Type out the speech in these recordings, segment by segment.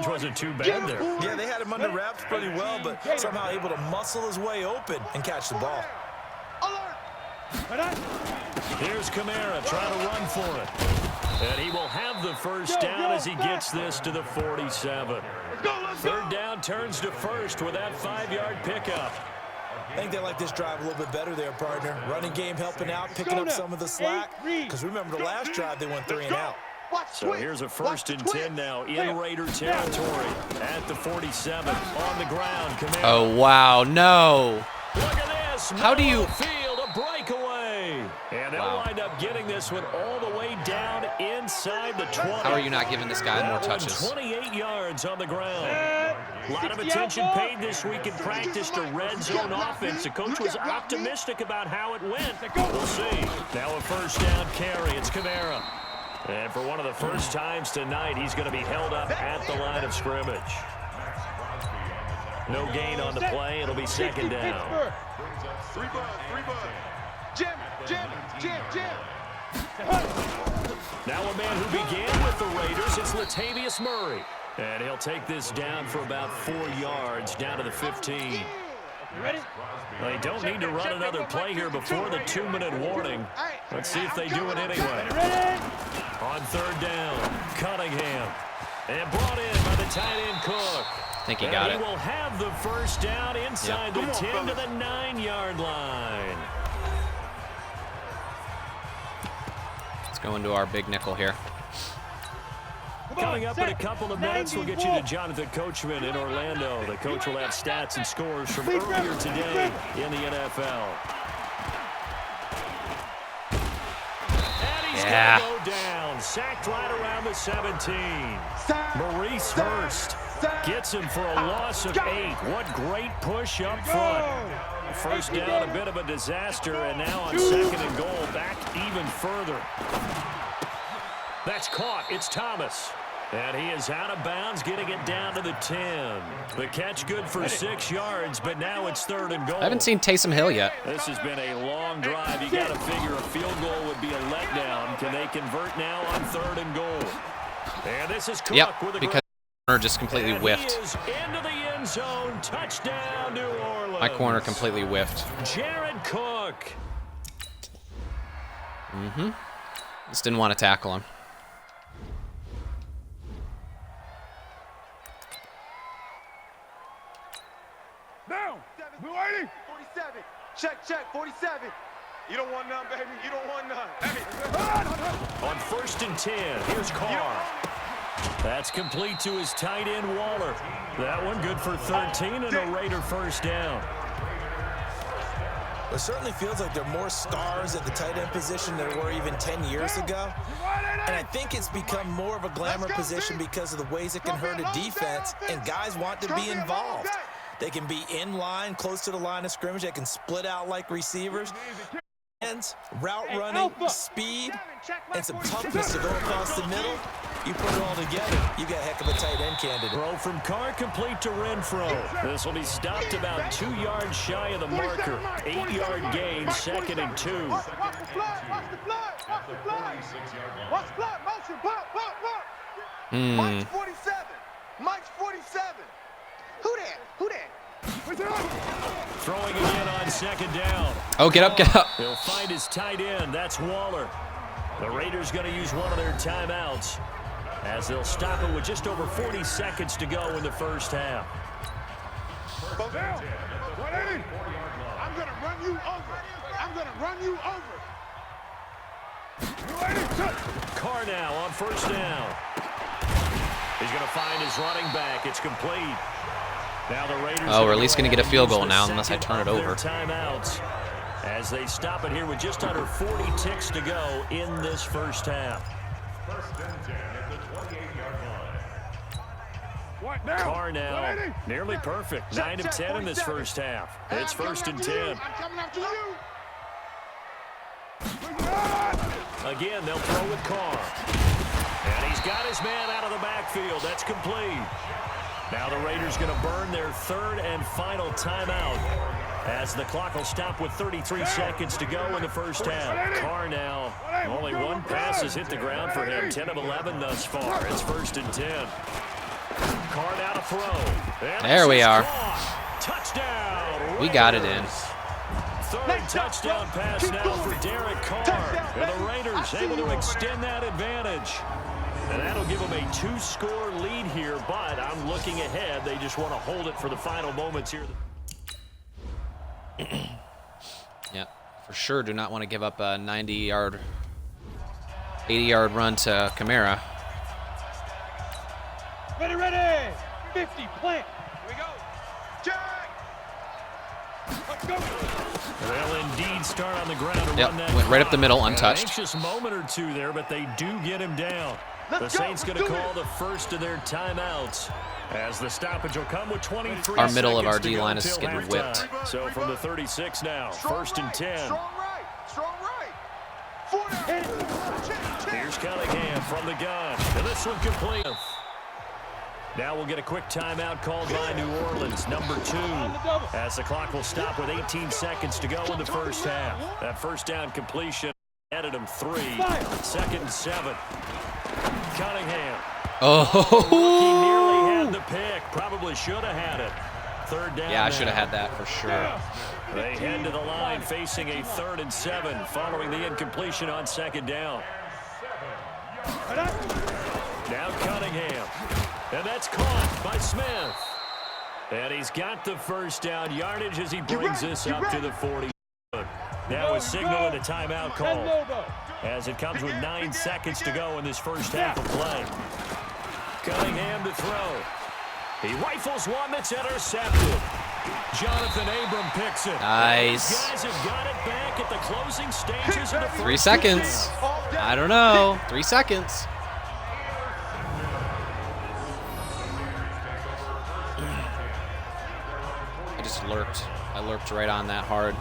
coverage wasn't too bad there. Yeah, they had him under wraps pretty well, but somehow able to muscle his way open and catch the ball. Here's Kamara trying to run for it. And he will have the first down as he gets this to the 47. Third down turns to first with that 5-yard pickup. I think they like this drive a little bit better there, partner. Running game helping out, picking up some of the slack. Because remember the last drive, they went 3 and out. So here's a 1st and 10 now in Raider territory at the 47 on the ground. Kamara. Oh, wow. No. Look at this. How do you... Field, a breakaway. And they'll wind up getting this one all the way down inside the 20. How are you not giving this guy more touches? 28 yards on the ground. A lot of attention paid this week in practice to red zone offense. The coach was optimistic about how it went. We'll see. Now a first down carry. It's Kamara. And for one of the first times tonight, he's going to be held up at the line of scrimmage. No gain on the play. It'll be second down. Now a man who began with the Raiders, it's Latavius Murray. And he'll take this down for about 4 yards, down to the 15. They don't need to run another play here before the 2-minute warning. Let's see if they do it anyway. On third down, Cunningham. And brought in by the tight end Cook. I think he got it. He will have the first down inside the 10 to the 9-yard line. Let's go into our big nickel here. Coming up in a couple of minutes, we'll get you to Jonathan Coachman in Orlando. The coach will have stats and scores from earlier today in the NFL. And he's going to go down. Sacked right around the 17. Maurice Hurst gets him for a loss of 8. What great push up front. First down, a bit of a disaster, and now on 2nd and goal, back even further. That's caught. It's Thomas. And he is out of bounds, getting it down to the 10. The catch good for 6 yards, but now it's 3rd and goal. I haven't seen Taysom Hill yet. This has been a long drive. You got to figure a field goal would be a letdown. Can they convert now on 3rd and goal? And this is Cook with a because the corner just completely whiffed. He is into the end zone. Touchdown, New Orleans. My corner completely whiffed. Jared Cook. Just didn't want to tackle him. Down. We're waiting. 47. Check. 47. You don't want none, baby. You don't want none. Hey. On 1st and 10, here's Carr. That's complete to his tight end, Waller. That one good for 13 and a Raider first down. It certainly feels like there are more stars at the tight end position than there were even 10 years ago. And I think it's become more of a glamour position because of the ways it can hurt a defense, and guys want to be involved. They can be in line, close to the line of scrimmage. They can split out like receivers. Route running, speed, and some toughness to go across the middle. You put it all together, you got a heck of a tight end candidate. Throw from Carr complete to Renfro. This will be stopped about 2 yards shy of the marker. 8-yard gain, 2nd and 2. Watch the flag. Watch the flag. Motion. Mike's 47. Mike's 47. Who that? Throwing again on 2nd down. Oh, get up. He'll find his tight end. That's Waller. The Raiders going to use one of their timeouts as they'll stop it with just over 40 seconds to go in the first half. I'm going to run you over. Carr now on 1st down. He's going to find his running back. It's complete. Now the Raiders we're at least going to get a field goal now unless I turn it over. Timeouts as they stop it here with just under 40 ticks to go in this first half. Carr now nearly perfect. 9 of 10 in this first half. It's 1st and 10. Again, they'll throw with Carr. And he's got his man out of the backfield. That's complete. Now the Raiders going to burn their 3rd and final timeout as the clock will stop with 33 seconds to go in the first half. Carr now, only 1 pass has hit the ground for him. 10 of 11 thus far. It's 1st and 10. Carr throw. And There we are. Touchdown. Raiders. We got it in. Third touchdown pass now for Derek Carr. And the Raiders able to extend that advantage. And that'll give them a 2-score lead here, but I'm looking ahead. They just want to hold it for the final moments here. Yeah, for sure do not want to give up a 90-yard, 80-yard run to Kamara. Ready. 50, plant. Here we go. Jack. Let's go. They'll indeed start on the ground and Yep, run that went right up the middle, clock. untouched. An anxious moment or two there, but they do get him down. The Saints going to call the first of their timeouts, as the stoppage will come with 23 Our middle of our seconds to go D-line is until getting halftime. whipped. So from the 36 now, first and 10. Strong right. 40. Here's Cunningham from the gun. And this one complete. Now we'll get a quick timeout called by New Orleans, number 2, as the clock will stop with 18 seconds to go in the first half. That first down completion added them 3. Second and 7. Cunningham. Oh, He nearly had the pick. Probably should have had it. Third down. yeah, I now. should have had that for sure. They head to the line facing a 3rd and 7 following the incompletion on second down. Now Cunningham. And that's caught by Smith. And he's got the first down yardage as he brings this up to the 40. Now a signal and a timeout call, as it comes with 9 seconds to go in this first half of play. Cunningham to throw. He rifles one that's intercepted. Jonathan Abram picks it. Nice. These guys have got it back at the closing stages of the first 3 seconds. I don't know. 3 seconds. I just lurked. I lurked right on that hard.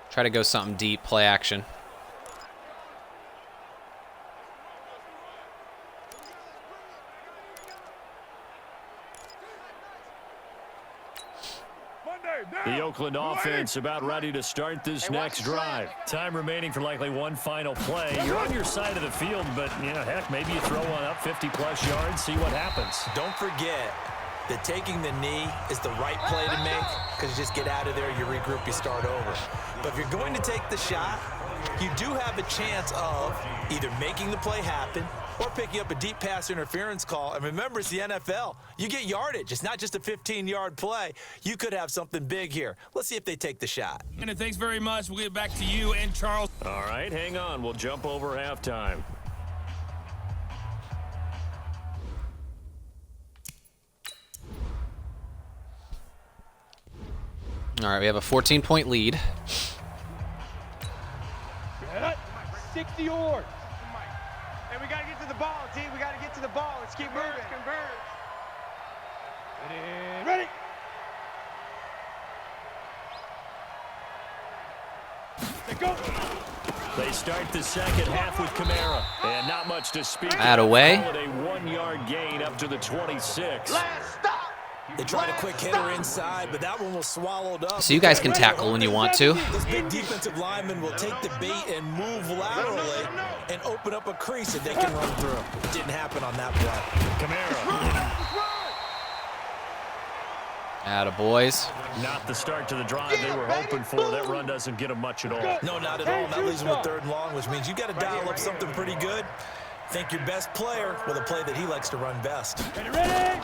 Try to go something deep, play action. The Oakland offense about ready to start this next drive. Time remaining for likely one final play. You're on your side of the field, but, you know, heck, maybe you throw one up 50-plus yards, see what happens. Don't forget that taking the knee is the right play to make, because you just get out of there, you regroup, you start over. But if you're going to take the shot, you do have a chance of either making the play happen or picking up a deep pass interference call. And remember, it's the NFL. You get yardage. It's not just a 15-yard play. You could have something big here. Let's see if they take the shot. And thanks very much. We'll get back to you and Charles. All right, hang on. We'll jump over halftime. All right, we have a 14-point lead. 60 yards. And we got to get to the ball, team. We got to get to the ball. Let's keep moving. Ready. Go. They start the second half with Kamara. And not much to speak of. Out of way. Call it a 1-yard gain up to the 26. Last stop. They tried a quick hitter inside, but that one was swallowed up. So you guys can tackle when you want to. This big defensive lineman will take the bait and move laterally and open up a crease that they can run through. It didn't happen on that play. Kamara. Atta boys. Not the start to the drive they were hoping for. That run doesn't get them much at all. No, not at all. And that leaves them with 3rd and long, which means you got to dial up something pretty good. Think your best player with a play that he likes to run best. Ready.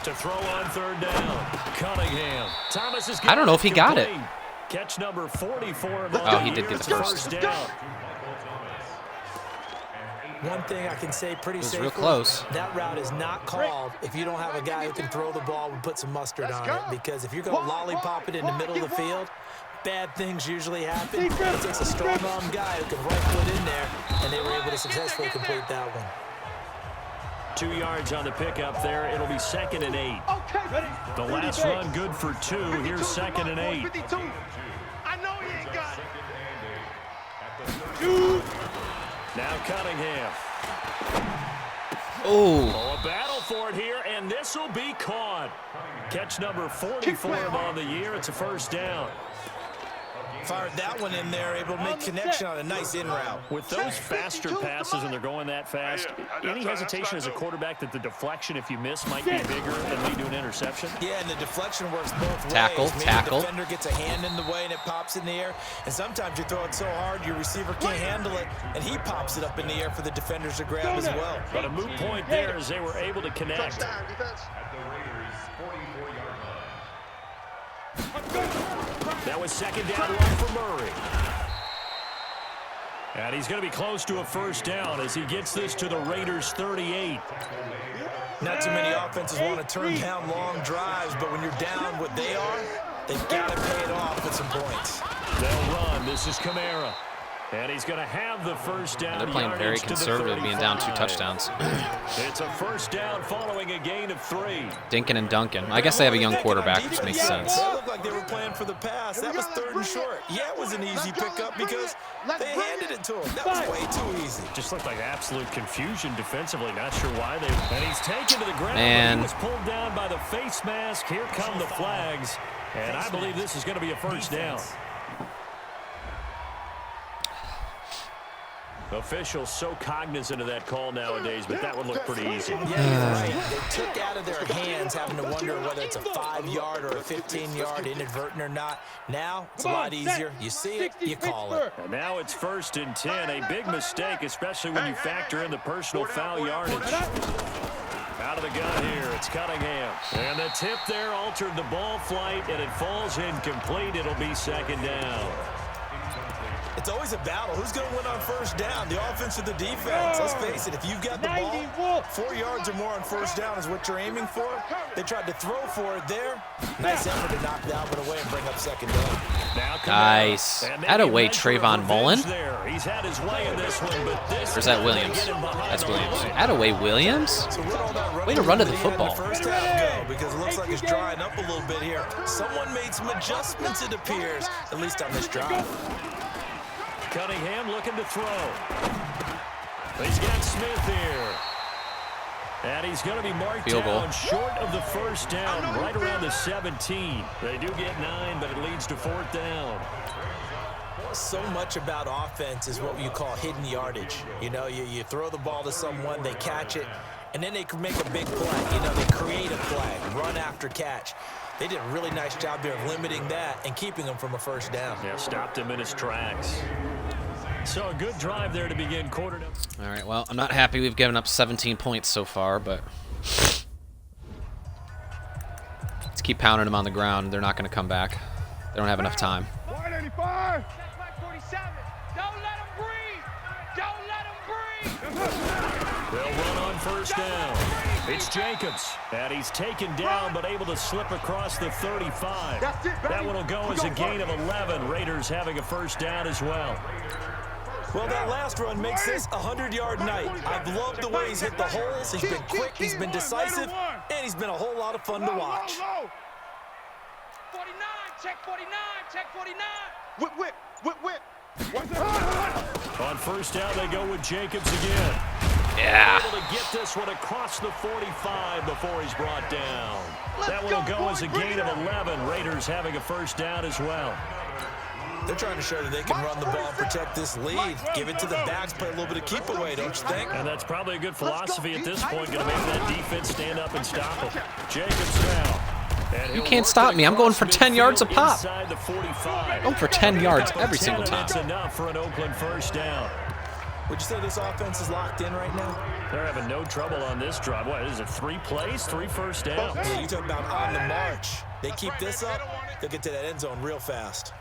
To throw on 3rd down. Cunningham. Thomas is I don't know if he got it. Catch number 44 of Oh, he did get the first. down. One thing I can say pretty safely, real close. that route is not called if you don't have a guy who can throw the ball and put some mustard on it. Because if you're going to lollipop it in the middle of the field, bad things usually happen. It takes a strong-arm guy who can rifle it in there, and they were able to successfully complete that one. 2 yards on the pickup there. It'll be 2nd and 8. Okay. Ready. The last run good for 2. Here's 2nd and 8. 52. I know he ain't got it. Now Cunningham. Oh. Oh, a battle for it here, and this will be caught. Catch number 40 for him on the year. It's a first down. Fired that one in there, able to make connection on a nice in route. With those faster passes and they're going that fast, any hesitation as a quarterback that the deflection, if you miss, might be bigger and lead to an interception? Yeah, and the deflection works both ways. Tackle. The defender gets a hand in the way and it pops in the air. And sometimes you throw it so hard your receiver can't handle it, and he pops it up in the air for the defenders to grab as well. But a moot point there as they were able to connect. That was second down one for Murray. And he's going to be close to a first down as he gets this to the Raiders' 38. Not too many offenses want to turn down long drives, but when you're down what they are, they've got to pay it off with some points. They'll run. This is Kamara. And he's going to have the first down. They're playing very conservative, being down 2 touchdowns. It's a first down following a gain of 3. Dinkin and Duncan. I guess they have a young quarterback, which makes sense. They looked like they were playing for the pass. That was 3rd and short. Yeah, it was an easy pickup because they handed it to him. That was way too easy. Just looked like absolute confusion defensively. Not sure why they. And he's taken to the ground. Man. He was pulled down by the face mask. Here come the flags. And I believe this is going to be a first down. Officials so cognizant of that call nowadays, but that would look pretty easy. Yeah, you're right. They took out of their hands having to wonder whether it's a 5-yard or a 15-yard, inadvertent or not. Now, it's a lot easier. You see it, you call it. And now it's 1st and 10. A big mistake, especially when you factor in the personal foul yardage. Out of the gun here, it's Cunningham. And the tip there altered the ball flight, and it falls incomplete. It'll be second down. It's always a battle. Who's going to win on first down, the offense or the defense? Let's face it, if you've got the ball, 4 yards or more on first down is what you're aiming for. They tried to throw for it there. Nice effort to knock that one away and bring up second down. Nice. Out of way, Trayvon Mullen. He's had his way in this one, but this Or is that Williams? That's Williams. Out of way, Williams. So all that way to run to the football. First half go, because it looks like it's drying up a little bit here. Someone made some adjustments, it appears, at least on this drive. Cunningham looking to throw. He's got Smith here. And he's going to be marked down short of the first down, right around the 17. They do get 9, but it leads to 4th down. So much about offense is what you call hidden yardage. You know, you throw the ball to someone, they catch it, and then they can make a big play. You know, they create a play, run after catch. They did a really nice job there of limiting that and keeping him from a first down. Yeah, stopped him in his tracks. So a good drive there to begin quarter. All right, well, I'm not happy we've given up 17 points so far, but let's keep pounding them on the ground. They're not going to come back. They don't have enough time. 185. Don't let him breathe. Don't let him breathe. They'll run on first down. It's Jacobs, and he's taken down but able to slip across the 35. That one will go as a gain of 11. Raiders having a first down as well. Well, that last run makes this a 100-yard night. I've loved the way he's hit the holes. He's been quick, he's been decisive, and he's been a whole lot of fun to watch. 49, check 49, check 49. Whip. On first down, they go with Jacobs again. Yeah. Able to get this one across the 45 before he's brought down. That one will go as a gain of 11. Raiders having a first down as well. They're trying to show that they can run the ball and protect this lead. Give it to the backs, play a little bit of keep away, don't you think? And that's probably a good philosophy at this point, going to make that defense stand up and stop him. Jacobs now. You can't stop me. I'm going for 10 yards a pop. Inside the 45. Going for 10 yards every single time. That's enough for an Oakland first down. Would you say this offense is locked in right now? They're having no trouble on this drive. What, is it 3 plays, 3 first downs? Yeah, you talk about on the march. They keep this up, they'll get to that end zone real fast.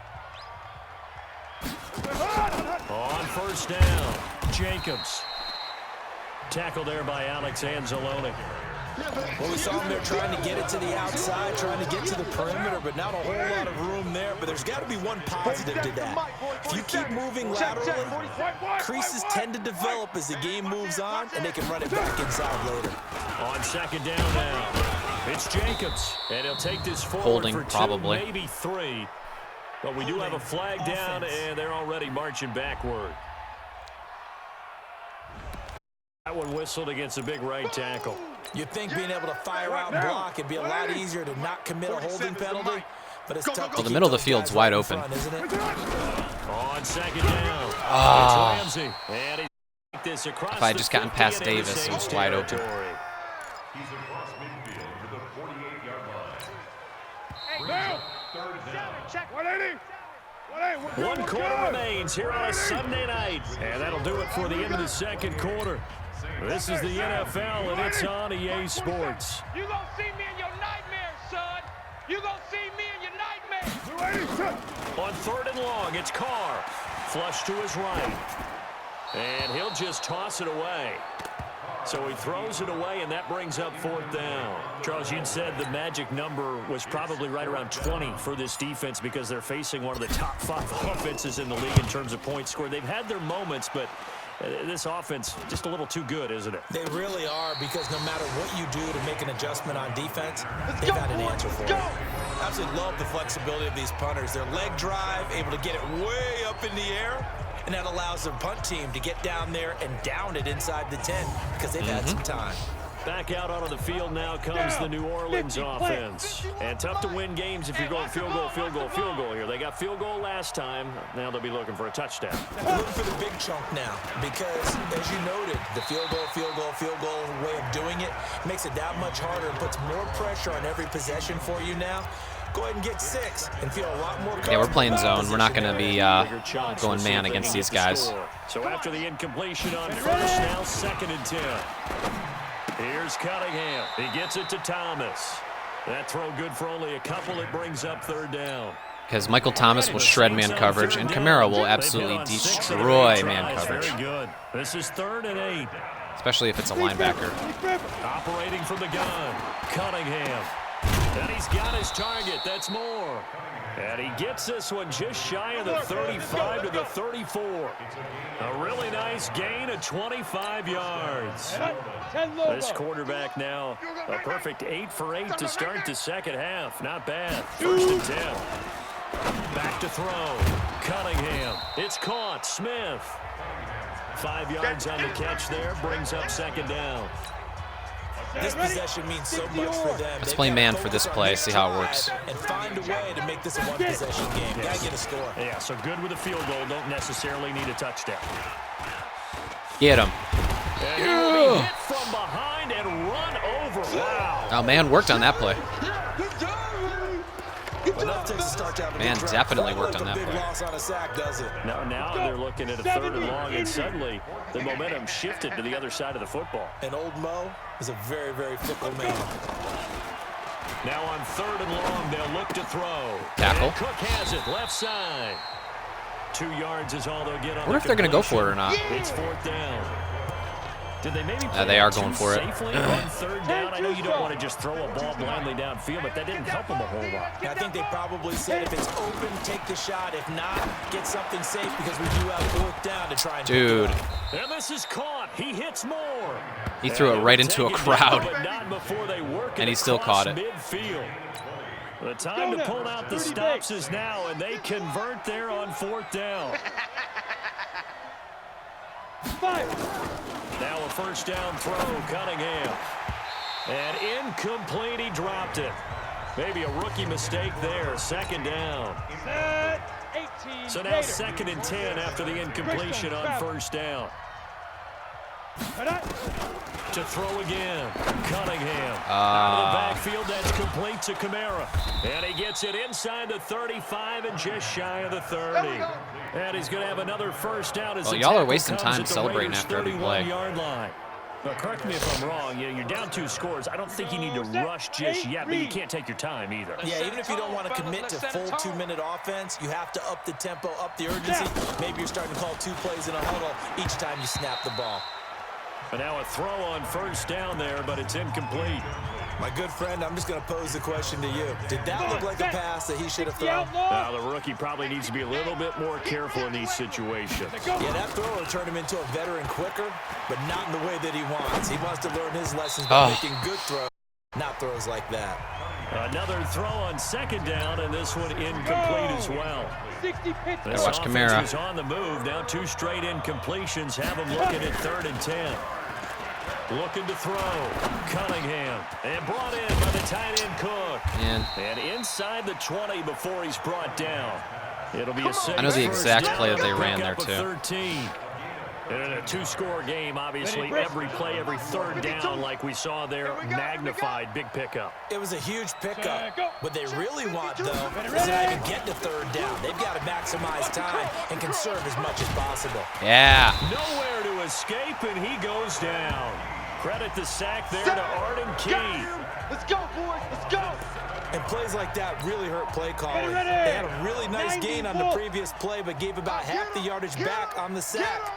On first down, Jacobs. Tackled there by Alex Anzalone. Well, we saw him there trying to get it to the outside, trying to get to the perimeter, but not a whole lot of room there. But there's got to be one positive to that. If you keep moving laterally, creases tend to develop as the game moves on, and they can run it back inside later. On second down now, it's Jacobs, and he'll take this forward Holding, for 2, probably. maybe 3. But we do have a flag down, and they're already marching backward. That one whistled against a big right tackle. You'd think being able to fire out and block would be a lot easier to not commit a holding penalty, but it's tough. Well, the middle of the field's wide open. Isn't it? On second down. Ah. It's Ramsey. And he this across If I had just gotten past Davis, he was wide open. He's across midfield to the 48-yard line. Third down. Check 180. 1 quarter remains here on a Sunday night. And that'll do it for the end of the second quarter. This is the NFL, and it's on EA Sports. You gonna see me in your nightmares, son. You gonna see me in your nightmares. On 3rd and long, it's Carr. Flush to his right. And he'll just toss it away. So he throws it away, and that brings up 4th down. Charles, you'd said the magic number was probably right around 20 for this defense because they're facing one of the top 5 offenses in the league in terms of points scored. They've had their moments, but this offense just a little too good, isn't it? They really are, because no matter what you do to make an adjustment on defense, they've got an answer for it. Absolutely love the flexibility of these punters. Their leg drive, able to get it way up in the air, and that allows their punt team to get down there and down it inside the 10 because they've had some time. Back out onto the field now comes the New Orleans offense. And tough to win games if you're going field goal, field goal, field goal here. They got field goal last time. Now they'll be looking for a touchdown. They're looking for the big chunk now because, as you noted, the field goal way of doing it makes it that much harder and puts more pressure on every possession for you now. Go ahead and get 6 and feel a lot more comfortable. Yeah, we're playing zone. We're not going to be Chance. going man against these guys. So after the incompletion on first, now 2nd and 10. Here's Cunningham. He gets it to Thomas. That throw good for only a couple. It brings up 3rd down. Because Michael Thomas will shred man coverage, and Kamara will absolutely destroy man coverage. Very good. This is 3rd and 8. Especially if it's a linebacker. Operating from the gun. Cunningham. And he's got his target. That's more. And he gets this one just shy of the 35 to the 34. A really nice gain of 25 yards. This quarterback now a perfect 8 for 8 to start the second half. Not bad. 1st and 10. Back to throw. Cunningham. It's caught. Smith. 5 yards on the catch there. Brings up 2nd down. This possession means so much for them. Let's play man for this play, see how it works. And find a way to make this a one-possession game. Yes. Gotta get a score. Yeah, so good with a field goal. Don't necessarily need a touchdown. Get him. And he will be hit from behind and run over. Wow. Oh, man worked on that play. Man definitely worked on that big play. loss on a sack, does it? Now they're looking at a 3rd and long, and suddenly the momentum shifted to the other side of the football. And old Mo is a very, very fickle man. Now on 3rd and long, they'll look to throw. Tackle. And Cook has it, left side. 2 yards is all they'll get on. I wonder if they're going to go for it or not. It's 4th down. Did they maybe they are going for it. Safely on 3rd down? I know you don't want to just throw a ball blindly downfield, but that didn't help them a whole lot. I think they probably said if it's open, take the shot. If not, get something safe because we do have 4th down to try and Dude. And this is caught. He hits more. He threw it right into a crowd. But not before they work it And he still across caught it. midfield. The time to pull out the stops is now, and they convert there on 4th down. Now a 1st down throw, Cunningham. And incomplete, he dropped it. Maybe a rookie mistake there, 2nd down. So now 2nd and 10 after the incompletion on 1st down. To throw again, Cunningham. Out of the backfield, that's complete to Kamara. And he gets it inside the 35 and just shy of the 30. And he's going to have another 1st down. Well, y'all are wasting time celebrating after every play. Line. Now, correct me if I'm wrong. You're down 2 scores. I don't think you need to rush just yet, but you can't take your time either. Yeah, even if you don't want to commit to full 2-minute offense, you have to up the tempo, up the urgency. Maybe you're starting to call 2 plays in a huddle each time you snap the ball. And now a throw on 1st down there, but it's incomplete. My good friend, I'm just going to pose the question to you. Did that look like a pass that he should have thrown? Now, the rookie probably needs to be a little bit more careful in these situations. Yeah, that throw will turn him into a veteran quicker, but not in the way that he wants. He wants to learn his lessons by making good throws, not throws like that. Another throw on 2nd down, and this one incomplete as well. This watch Kamara. Is on the move. Now 2 straight incompletions have him looking at 3rd and 10. Looking to throw. Cunningham. And brought in by the tight end Cook. And inside the 20 before he's brought down. It'll be a safe. I know the exact first play down that they to ran pick there, up a too. 13. And in a two-score game, obviously, every play, every third down, like we saw there, magnified, big pickup. It was a huge pickup. What they really want, though, is to not even get to third down. They've got to maximize time and conserve as much as possible. Yeah. Nowhere to escape, and he goes down. Credit the sack there to Arden Key. Let's go, boys. Let's go. And plays like that really hurt play calling. They had a really nice gain on the previous play, but gave about half the yardage back on the sack.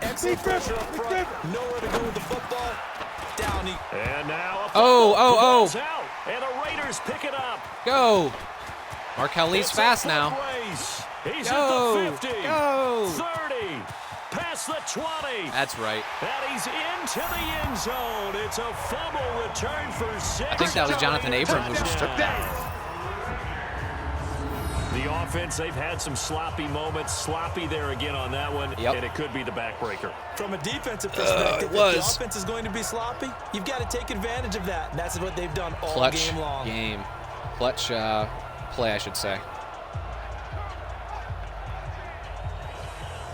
Excellent pressure up front. Nowhere to go with the football. Downey. And now Oh. out, and the Raiders pick it up. Go. Markel Lee's It's fast a now. foot race. He's Go. at the 50. Go. 30. Past the 20. That's right. And he's into the end zone. It's a fumble return for 6. I think that was Jonathan Abram who was stripped that. The offense, they've had some sloppy moments. Sloppy there again on that one. Yep. And it could be the backbreaker. From a defensive perspective, if was. the offense is going to be sloppy, you've got to take advantage of that. And that's what they've done all Clutch game long. Clutch play, I should say.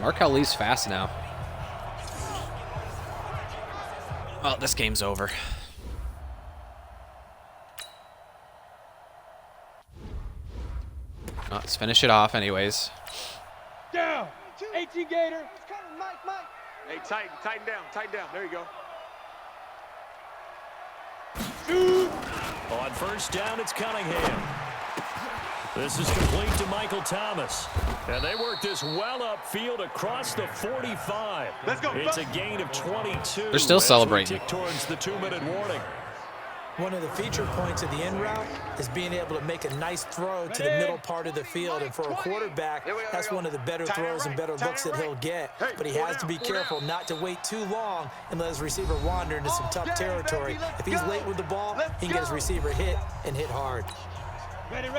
Markel Lee's fast now. Oh, this game's over. Oh, let's finish it off anyways. Down. 18 Gator. Hey, tighten down. There you go. On first down, it's Cunningham. This is complete to Michael Thomas. And they work this well upfield across the 45. Let's go. It's a gain of 22. They're still as we celebrating. tick towards the 2-minute warning. One of the feature points of the end route is being able to make a nice throw to the middle part of the field. And for a quarterback, that's one of the better throws and better looks that he'll get. But he has to be careful not to wait too long and let his receiver wander into some tough territory. If he's late with the ball, he can get his receiver hit and hit hard.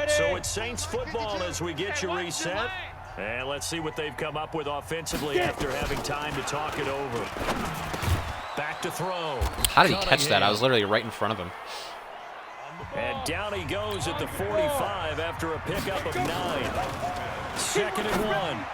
So it's Saints football as we get you reset. And let's see what they've come up with offensively after having time to talk it over. Back to throw. How did he catch that? I was literally right in front of him. And down he goes at the 45 after a pickup of 9. 2nd and 1.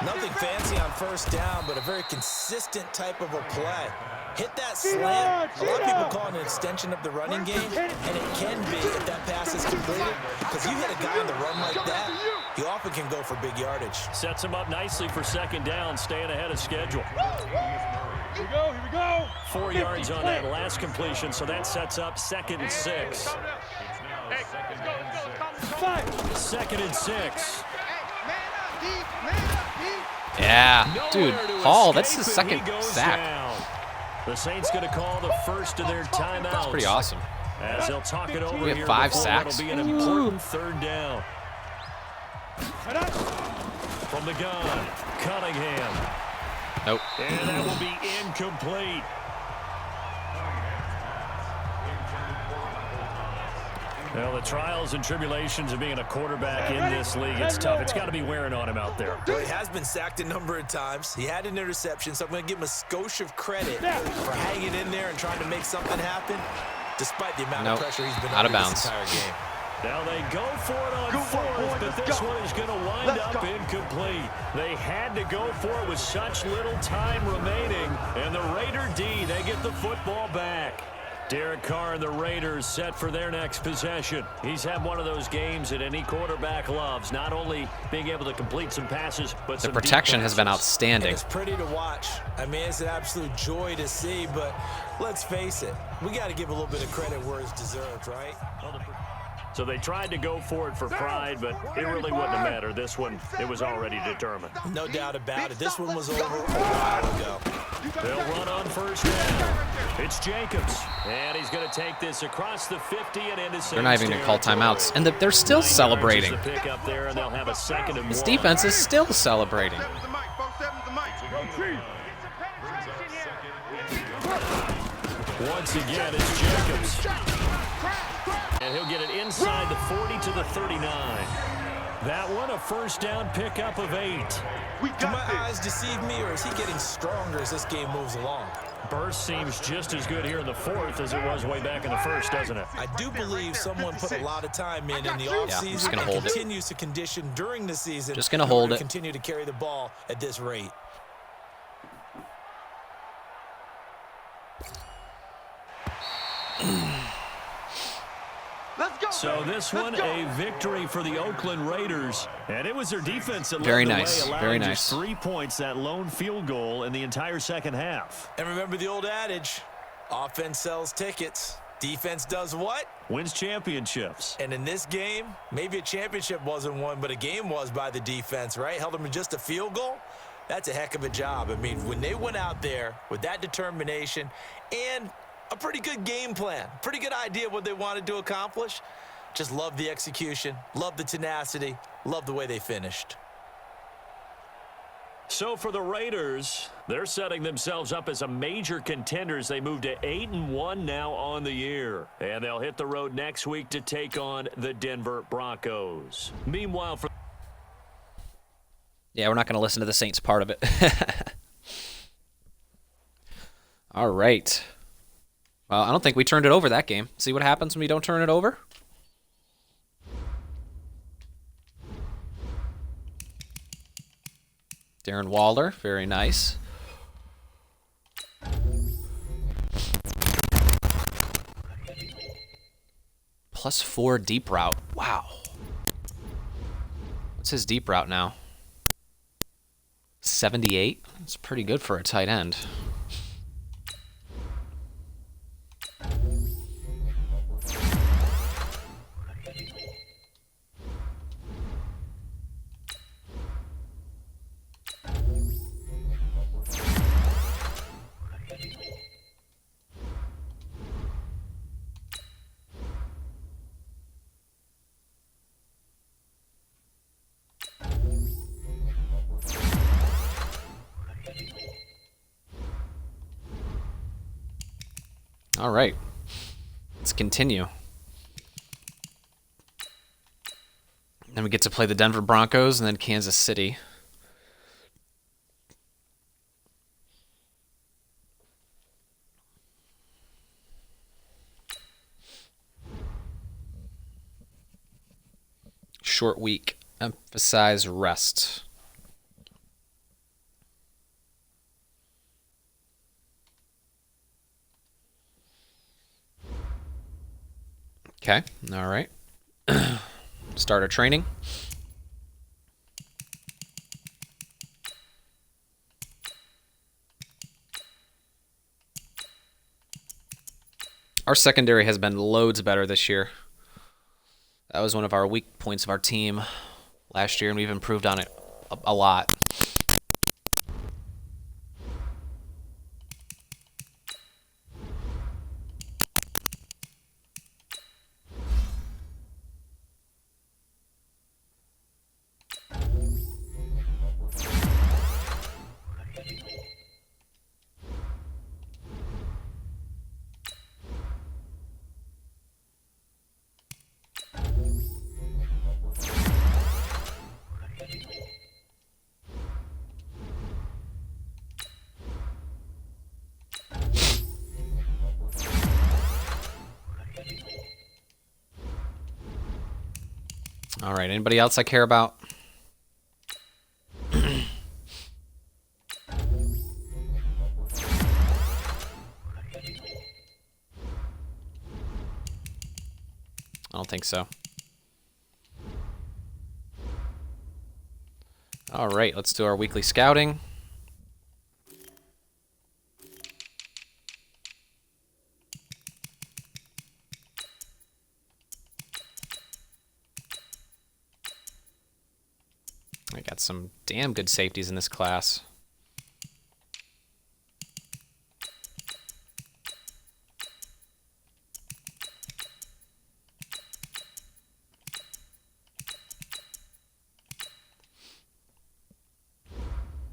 Nothing fancy on first down, but a very consistent type of a play. Hit that slant. A lot of people call it an extension of the running game, and it can be if that pass is completed. Because you hit a guy on the run like that, he often can go for big yardage. Sets him up nicely for 2nd down, staying ahead of schedule. Here we go. 4 yards on that last completion, so that sets up 2nd and 6. Hey, let's go. 2nd and 6. Yeah, dude, Nowhere to Hall, that's escape, his and second he goes sack. down. The Saints going to call the first of their timeouts. That's pretty awesome. As they'll talk it over We have here 5 before sacks. what'll be an important 3rd down. From the gun, Cunningham. Nope. And that will be incomplete. Well, the trials and tribulations of being a quarterback in this league, it's tough. It's got to be wearing on him out there. Well, he has been sacked a number of times. He had an interception, so I'm going to give him a skosh of credit for hanging in there and trying to make something happen, despite the amount of pressure he's been out under of this bounds. entire game. Now they go for it on 4th, but this one is going to wind up incomplete. They had to go for it with such little time remaining, and the Raider D, they get the football back. Derek Carr and the Raiders set for their next possession. He's had one of those games that any quarterback loves, not only being able to complete some passes, but The protection has been outstanding. And it's pretty to watch. I mean, it's an absolute joy to see, but let's face it, we got to give a little bit of credit where it's deserved, right? So they tried to go for it for pride, but it really wouldn't have mattered. This one, it was already determined. No doubt about it. This one was over a while ago. They'll run on first down. It's Jacobs, and he's going to take this across the 50 and into They're not even going to call timeouts, and they're still celebrating. The pick up there, and they'll have a 2nd and 1. This defense is still celebrating. Once again, it's Jacobs. And he'll get it inside the 40 to the 39. That one, a first down pickup of 8. Do my eyes deceive me, or is he getting stronger as this game moves along? Burst seems just as good here in the fourth as it was way back in the first, doesn't it? I do believe someone put a lot of time in the just offseason gonna and hold it. continues to condition during the season. Just gonna in order hold to it. continue to carry the ball at this rate. Let's go. So this one, a victory for the Oakland Raiders. And it was their defense that Very led the nice. way, allowing Very just nice. 3 points, that lone field goal in the entire second half. And remember the old adage, offense sells tickets. Defense does what? Wins championships. And in this game, maybe a championship wasn't won, but a game was by the defense, right? Held them to just a field goal. That's a heck of a job. I mean, when they went out there with that determination and a pretty good game plan, pretty good idea of what they wanted to accomplish, just love the execution, love the tenacity, love the way they finished. So for the Raiders, they're setting themselves up as a major contenders. They move to 8-1 now on the year. And they'll hit the road next week to take on the Denver Broncos. Meanwhile, for Yeah, we're not going to listen to the Saints part of it. All right. Well, I don't think we turned it over that game. See what happens when we don't turn it over? Darren Waller, very nice. +4 deep route. Wow. What's his deep route now? 78? That's pretty good for a tight end. All right, let's continue. Then we get to play the Denver Broncos and then Kansas City. Short week. Emphasize rest. Okay, all right. Start our training. Our secondary has been loads better this year. That was one of our weak points of our team last year, and we've improved on it a lot. All right, anybody else I care about? I don't think so. All right, let's do our weekly scouting. I got some damn good safeties in this class.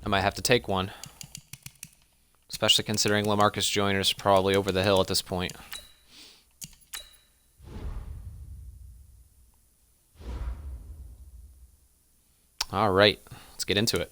I might have to take one, especially considering LaMarcus Joyner's probably over the hill at this point. All right, let's get into it.